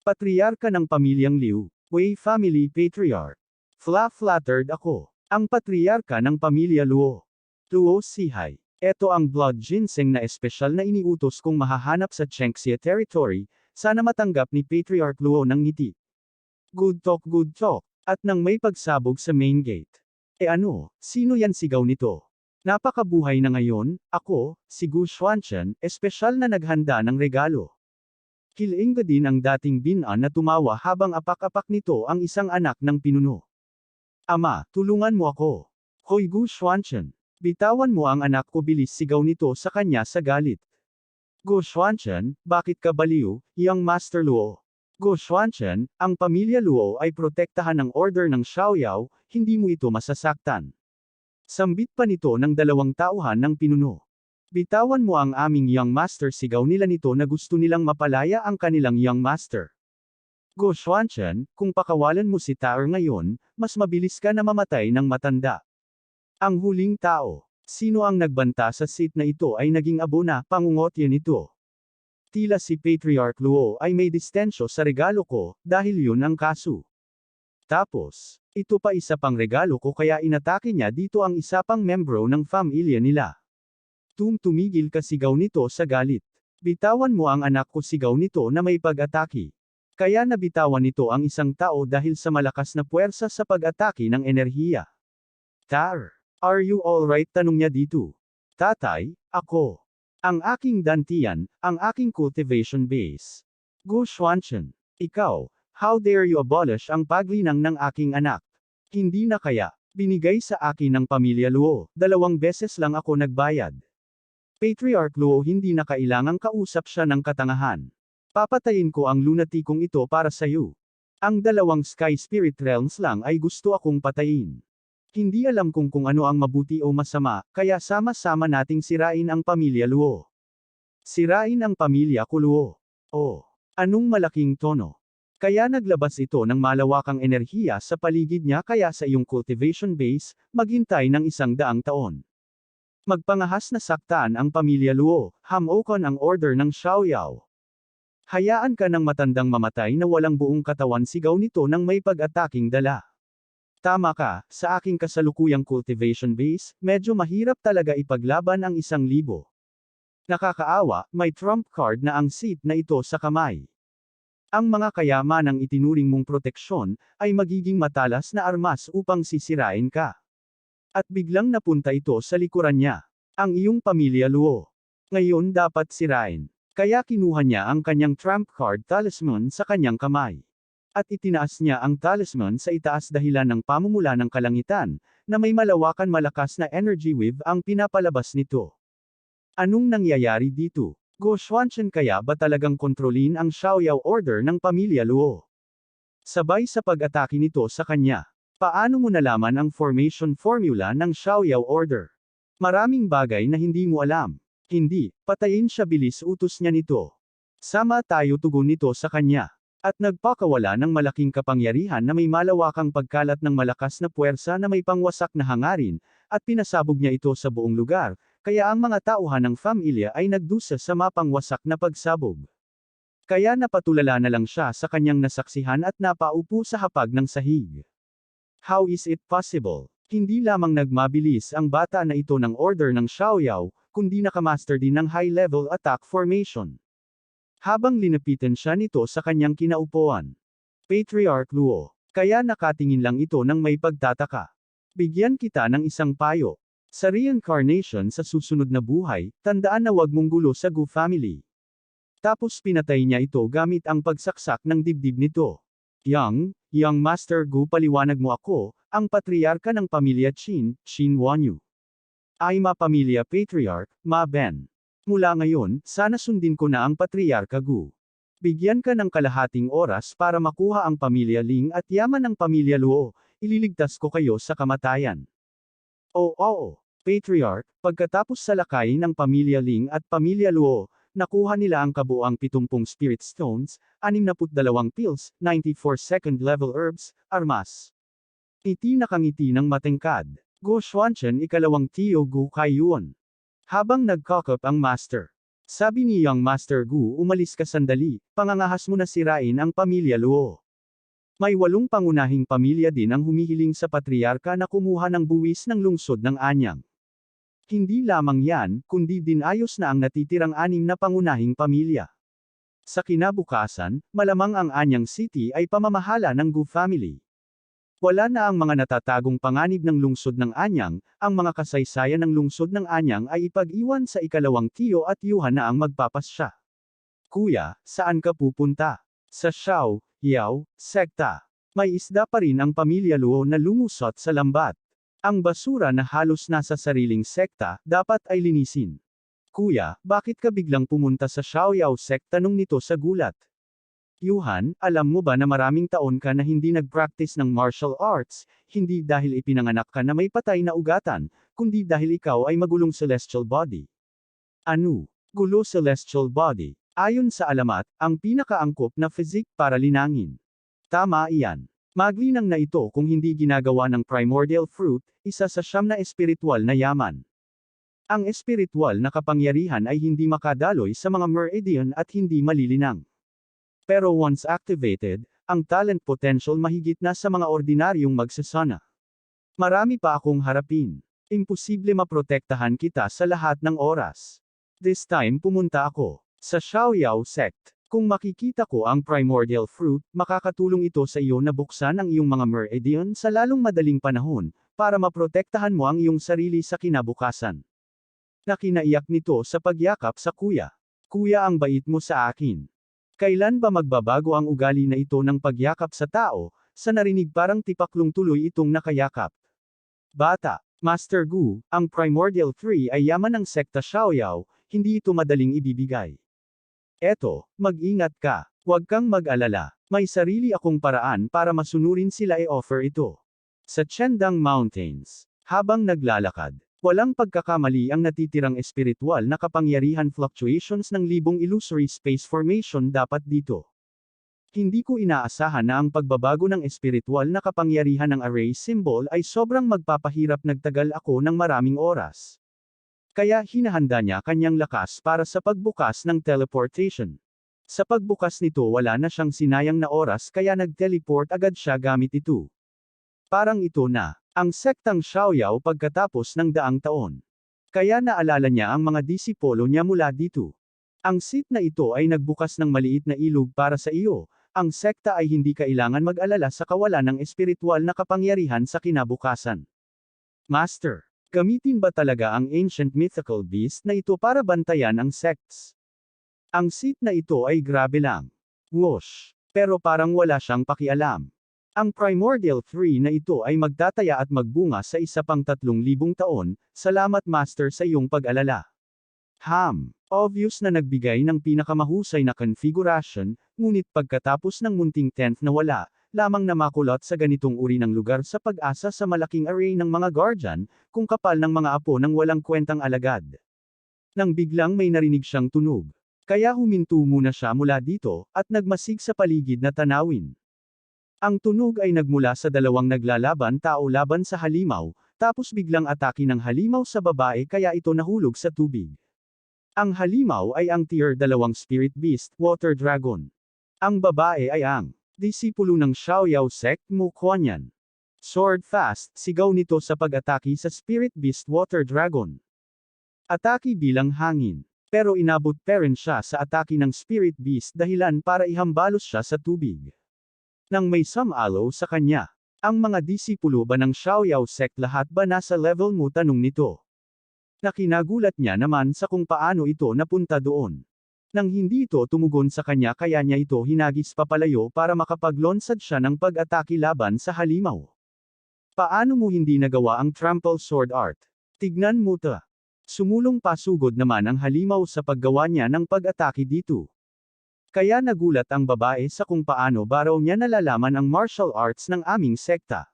Patriarka ng pamilyang Liu, Wei Family Patriarch. Flattered ako. Ang patriarka ng pamilya Luo. Luo Sihai. Ito ang blood ginseng na espesyal na iniutos kong mahahanap sa Chengxia territory, sana matanggap ni Patriarch Luo ng ngiti. Good talk. At nang may pagsabog sa main gate. Sino yan sigaw nito? Napakabuhay na ngayon, ako, si Gu Xuanchen, espesyal na naghanda ng regalo. Kilaing din ang dating binan na tumawa habang apak-apak nito ang isang anak ng pinuno. Ama, tulungan mo ako. Hoy Gu Xuanchen. Bitawan mo ang anak ko, bilis sigaw nito sa kanya sa galit. Gu Xuanchen, bakit ka baliw, young Master Luo? Gu Xuanchen, ang pamilya Luo ay protektahan ng order ng Xiaoyao, hindi mo ito masasaktan. Sambit pa nito ng 2 tauhan ng pinuno. Bitawan mo ang aming young master, sigaw nila nito na gusto nilang mapalaya ang kanilang young master. Gu Xuanchen, kung pakawalan mo si Taer ngayon, mas mabilis ka na mamatay ng matanda. Ang huling tao. Sino ang nagbanta sa seat na ito ay naging abo na, pangungotya nito. Tila si Patriarch Luo ay may distensyo sa regalo ko, dahil yun ang kaso. Tapos, ito pa isa pang regalo ko kaya inatake niya dito ang isa pang membro ng pamilya nila. Tumigil ka, sigaw nito sa galit. Bitawan mo ang anak ko, sigaw nito na may pag-atake. Kaya nabitawan nito ang isang tao dahil sa malakas na puwersa sa pag-atake ng enerhiya. Taer, are you alright? Tanong niya dito. Tatay, ako. Ang aking dantian, ang aking cultivation base. Gu Xuanchen, ikaw, how dare you abolish ang paglinang ng aking anak? Hindi na kaya, binigay sa akin ng pamilya Luo, 2 beses lang ako nagbayad. Patriarch Luo, hindi na kailangang kausap siya ng katangahan. Papatayin ko ang lunatikong ito para sayo. Ang 2 Sky Spirit Realms lang ay gusto akong patayin. Hindi alam kung ano ang mabuti o masama, kaya sama-sama nating sirain ang pamilya Luo. Sirain ang pamilya ko Luo. Oh, anong malaking tono. Kaya naglabas ito ng malawakang enerhiya sa paligid niya, kaya sa iyong cultivation base, maghintay ng 100 taon. Magpangahas na saktan ang pamilya Luo, hamokan ang order ng Xiaoyao. Hayaan ka ng matandang mamatay na walang buong katawan, sigaw nito nang may pag-ataking dala. Tama ka, sa aking kasalukuyang cultivation base, medyo mahirap talaga ipaglaban ang 1,000. Nakakaawa, may trump card na ang seat na ito sa kamay. Ang mga kayamanang itinuring mong proteksyon, ay magiging matalas na armas upang sisirain ka. At biglang napunta ito sa likuran niya. Ang iyong pamilya Luo. Ngayon dapat sirain. Kaya kinuha niya ang kanyang trump card talisman sa kanyang kamay. At itinaas niya ang talisman sa itaas dahilan ng pamumula ng kalangitan, na may malawakan malakas na energy wave ang pinapalabas nito. Anong nangyayari dito? Gu Xuanchen, kaya ba talagang kontrolin ang Xiaoyao order ng pamilya Luo? Sabay sa pag-atake nito sa kanya. Paano mo nalaman ang formation formula ng Xiaoyao order? Maraming bagay na hindi mo alam. Hindi, patayin siya, bilis utos niya nito. Sama tayo, tugon nito sa kanya. At nagpakawala ng malaking kapangyarihan na may malawakang pagkalat ng malakas na puwersa na may pangwasak na hangarin, at pinasabog niya ito sa buong lugar, kaya ang mga tauhan ng pamilya ay nagdusa sa mapangwasak na pagsabog. Kaya napatulala na lang siya sa kanyang nasaksihan at napaupo sa hapag ng sahig. How is it possible? Hindi lamang nagmabilis ang bata na ito ng order ng Xiaoyao, kundi nakamaster din ng high-level attack formation. Habang linapitan siya nito sa kanyang kinaupuan. Patriarch Luo. Kaya nakatingin lang ito ng may pagtataka. Bigyan kita ng isang payo. Sa reincarnation sa susunod na buhay, tandaan na wag mong gulo sa Gu family. Tapos pinatay niya ito gamit ang pagsaksak ng dibdib nito. Young Master Gu, paliwanag mo ako, ang patriarka ng pamilya Qin, Qin Wanyu. Ay pamilya Patriarch, Ma Ben. Mula ngayon, sana sundin ko na ang patriarka Gu. Bigyan ka ng kalahating oras para makuha ang pamilya Ling at yaman ng pamilya Luo, ililigtas ko kayo sa kamatayan. Oo, Patriarch, pagkatapos salakayin ng pamilya Ling at pamilya Luo, nakuha nila ang kabuang 70 Spirit Stones, 62 pills, 94 second level herbs, armas. Ngiti nakangiti ng matengkad. Go Xuanchen ikalawang Tio Gu Kaiyuan. Habang nagkakap ang master. Sabi ni Young Master Gu, umalis ka sandali, pangangahas mo na sirain ang pamilya Luo. May 8 pangunahing pamilya din ang humihiling sa patriarka na kumuha ng buwis ng lungsod ng Anyang. Hindi lamang yan, kundi din ayos na ang natitirang 6 na pangunahing pamilya. Sa kinabukasan, malamang ang Anyang City ay pamamahala ng Gu family. Wala na ang mga natatagong panganib ng lungsod ng Anyang, ang mga kasaysayan ng lungsod ng Anyang ay ipag-iwan sa ikalawang Tio at Yuhan na ang magpapasya. Kuya, saan ka pupunta? Sa Xiaoyao sekta. May isda pa rin ang pamilya Luo na lumusot sa lambat. Ang basura na halos nasa sariling sekta, dapat ay linisin. Kuya, bakit ka biglang pumunta sa Xiaoyao sekta? Tanong nito sa gulat. Yuhan, alam mo ba na maraming taon ka na hindi nag-practice ng martial arts, hindi dahil ipinanganak ka na may patay na ugatan, kundi dahil ikaw ay magulong celestial body. Ano? Gulo celestial body. Ayon sa alamat, ang pinakaangkop na physique para linangin. Tama iyan. Maglinang na ito kung hindi ginagawa ng primordial fruit, isa sa 9 na espiritual na yaman. Ang espiritual na kapangyarihan ay hindi makadaloy sa mga meridian at hindi malilinang. Pero once activated, ang talent potential mahigit na sa mga ordinaryong magsasana. Marami pa akong harapin. Imposible maprotektahan kita sa lahat ng oras. This time pumunta ako sa Xiaoyao sect. Kung makikita ko ang primordial fruit, makakatulong ito sa iyo na buksan ang iyong mga meridian sa lalong madaling panahon, para maprotektahan mo ang iyong sarili sa kinabukasan. Nakinaiyak nito sa pagyakap sa kuya. Kuya, ang bait mo sa akin. Kailan ba magbabago ang ugali na ito ng pagyakap sa tao? Sa narinig parang tipaklong tuloy itong nakayakap. Bata, Master Gu, ang Primordial 3 ay yaman ng sekta Xiaoyao, hindi ito madaling ibibigay. Eto, mag-ingat ka. Huwag kang mag-alala. May sarili akong paraan para masunurin sila i-offer ito. Sa Chendang Mountains. Habang naglalakad. Walang pagkakamali ang natitirang espiritual na kapangyarihan fluctuations ng libong illusory space formation dapat dito. Hindi ko inaasahan na ang pagbabago ng espiritual na kapangyarihan ng array symbol ay sobrang magpapahirap. Nagtagal ako ng maraming oras. Kaya hinahanda niya kanyang lakas para sa pagbukas ng teleportation. Sa pagbukas nito wala na siyang sinayang na oras kaya nag-teleport agad siya gamit ito. Parang ito na ang sektang Xiaoyao pagkatapos ng 100 taon. Kaya naalala niya ang mga disipolo niya mula dito. Ang seat na ito ay nagbukas ng maliit na ilog para sa iyo. Ang sekta ay hindi kailangan mag-alala sa kawalan ng espiritual na kapangyarihan sa kinabukasan. Master, gamitin ba talaga ang ancient mythical beast na ito para bantayan ang sects? Ang seat na ito ay grabe lang. Whoosh. Pero parang wala siyang pakialam. Ang Primordial 3 na ito ay magtataya at magbunga sa isa pang 3,000 taon, salamat Master sa iyong pag-alala. Obvious na nagbigay ng pinakamahusay na configuration, ngunit pagkatapos ng munting 10th na wala, lamang na makulot sa ganitong uri ng lugar sa pag-asa sa malaking array ng mga guardian, kung kapal ng mga apo ng walang kwentang alagad. Nang biglang may narinig siyang tunog. Kaya huminto muna siya mula dito, at nagmasig sa paligid na tanawin. Ang tunog ay nagmula sa 2 naglalaban tao laban sa halimaw, tapos biglang atake ng halimaw sa babae kaya ito nahulog sa tubig. Ang halimaw ay ang tier 2 spirit beast, water dragon. Ang babae ay ang disipulo ng Xiaoyao sect, Mu Kuanyan. Sword fast, sigaw nito sa pag-atake sa spirit beast water dragon. Atake bilang hangin. Pero inabot pa rin siya sa atake ng spirit beast dahilan para ihambalos siya sa tubig. Nang may sumalo sa kanya, ang mga disipulo ba ng Xiaoyao sect lahat ba nasa level mo, tanong nito. Nakinagulat niya naman sa kung paano ito napunta doon. Nang hindi ito tumugon sa kanya kaya niya ito hinagis papalayo para makapaglonsad siya ng pag-atake laban sa halimaw. Paano mo hindi nagawa ang trample sword art? Tignan mo ta. Sumulong pasugod naman ang halimaw sa paggawa niya ng pag-atake dito. Kaya nagulat ang babae sa kung paano ba raw niya nalalaman ang martial arts ng aming sekta.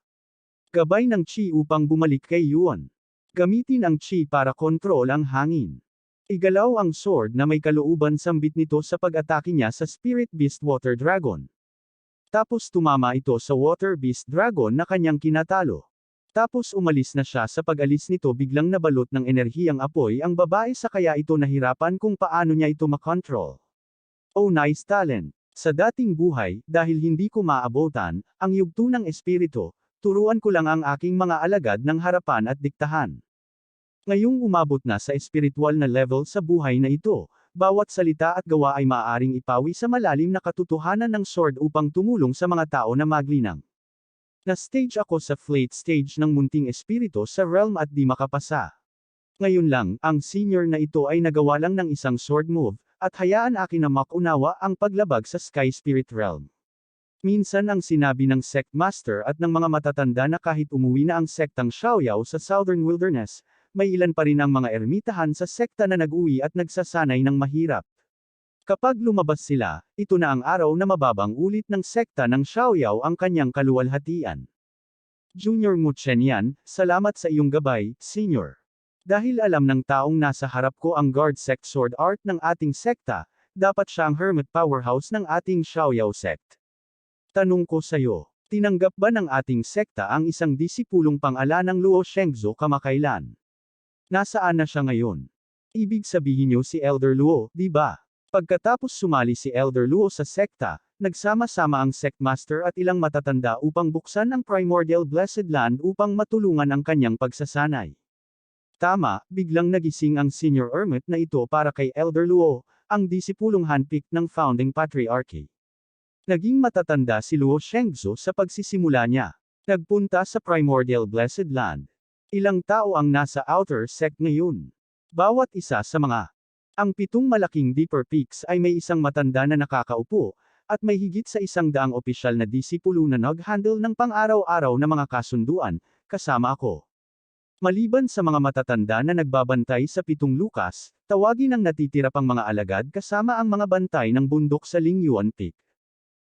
Gabay ng chi upang bumalik kay Yuan. Gamitin ang chi para kontrol ang hangin. Igalaw ang sword na may kalooban sambit nito sa pag-atake niya sa Spirit Beast Water Dragon. Tapos tumama ito sa Water Beast Dragon na kanyang kinatalo. Tapos umalis na siya, sa pag-alis nito biglang nabalot ng enerhiyang apoy ang babae sa kaya ito nahirapan kung paano niya ito makontrol. Oh nice talent! Sa dating buhay, dahil hindi ko maabotan, ang yugto ng espiritu, turuan ko lang ang aking mga alagad ng harapan at diktahan. Ngayong umabot na sa espiritual na level sa buhay na ito, bawat salita at gawa ay maaaring ipawi sa malalim na katotohanan ng sword upang tumulong sa mga tao na maglinang. Na-stage ako sa flayed stage ng munting espiritu sa realm at di makapasa. Ngayon lang, ang senior na ito ay nagawa lang ng isang sword move, at hayaan akin na makunawa ang paglabag sa Sky Spirit Realm. Minsan ang sinabi ng sect master at ng mga matatanda na kahit umuwi na ang sektang Xiaoyao sa Southern Wilderness, may ilan pa rin ang mga ermitahan sa sekta na nag-uwi at nagsasanay ng mahirap. Kapag lumabas sila, ito na ang araw na mababang ulit ng sekta ng Xiaoyao ang kanyang kaluwalhatian. Junior Mu Chen yan, salamat sa iyong gabay, Senior. Dahil alam ng taong nasa harap ko ang guard sect sword art ng ating sekta, dapat siya ang hermit powerhouse ng ating Xiaoyao sect. Tanong ko sayo, tinanggap ba ng ating sekta ang isang disipulong pang-alanang Luo Shengzhou kamakailan? Nasaan na siya ngayon? Ibig sabihin niyo si Elder Luo, di ba? Pagkatapos sumali si Elder Luo sa sekta, nagsama-sama ang sect master at ilang matatanda upang buksan ang Primordial Blessed Land upang matulungan ang kanyang pagsasanay. Tama, biglang nagising ang senior hermit na ito para kay Elder Luo, ang disipulong handpicked ng founding patriarchy. Naging matatanda si Luo Shengzhou sa pagsisimula niya. Nagpunta sa Primordial Blessed Land. Ilang tao ang nasa outer sect ngayon. Bawat isa sa mga ang 7 malaking deeper peaks ay may isang matanda na nakakaupo, at may higit sa 100 opisyal na disipulo na nag-handle ng pang-araw-araw na mga kasunduan, kasama ako. Maliban sa mga matatanda na nagbabantay sa 7 lukas, tawagin ang natitira pang mga alagad kasama ang mga bantay ng bundok sa Lingyuan Peak.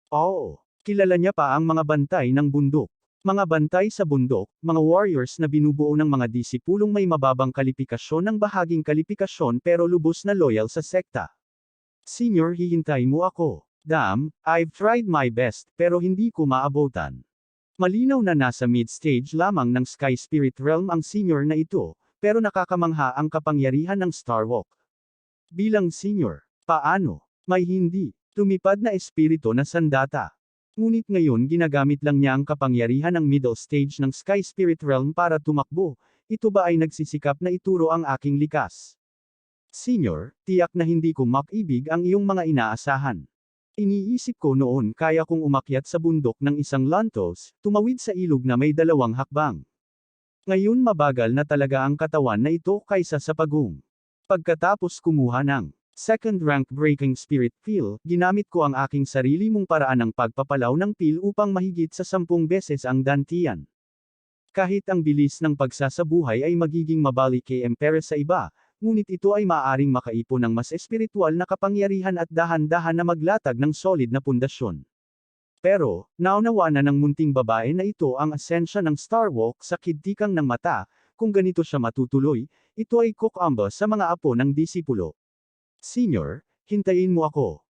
Oo, kilala niya pa ang mga bantay ng bundok. Mga bantay sa bundok, mga warriors na binubuo ng mga disipulong may mababang kalifikasyon ng bahaging kalifikasyon pero lubos na loyal sa sekta. Senior, hihintay mo ako. Damn, I've tried my best, pero hindi ko maabotan. Malinaw na nasa mid-stage lamang ng Sky Spirit Realm ang senior na ito, pero nakakamangha ang kapangyarihan ng Starwalk. Bilang senior, paano? May hindi lumipad na espiritu na sandata. Ngunit ngayon ginagamit lang niya ang kapangyarihan ng middle stage ng Sky Spirit Realm para tumakbo. Ito ba ay nagsisikap na ituro ang aking likas? Senior, tiyak na hindi ko makibig ang iyong mga inaasahan. Iniisip ko noon kaya kong umakyat sa bundok ng isang lantos, tumawid sa ilog na may 2 hakbang. Ngayon mabagal na talaga ang katawan na ito kaysa sa pagong. Pagkatapos kumuha ng second rank breaking spirit peel, ginamit ko ang aking sarili mong paraan ng pagpapalaw ng peel upang mahigit sa 10 beses ang dantian. Kahit ang bilis ng pagsasabuhay ay magiging mabalik kay Emperor sa iba, ngunit ito ay maaaring makaipon ng mas espiritual na kapangyarihan at dahan-dahan na maglatag ng solid na pundasyon. Pero, naunawa na ng munting babae na ito ang asensya ng Starwalk sa kidtikang ng mata, kung ganito siya matutuloy, ito ay kukamba sa mga apo ng disipulo. Senior, hintayin mo ako.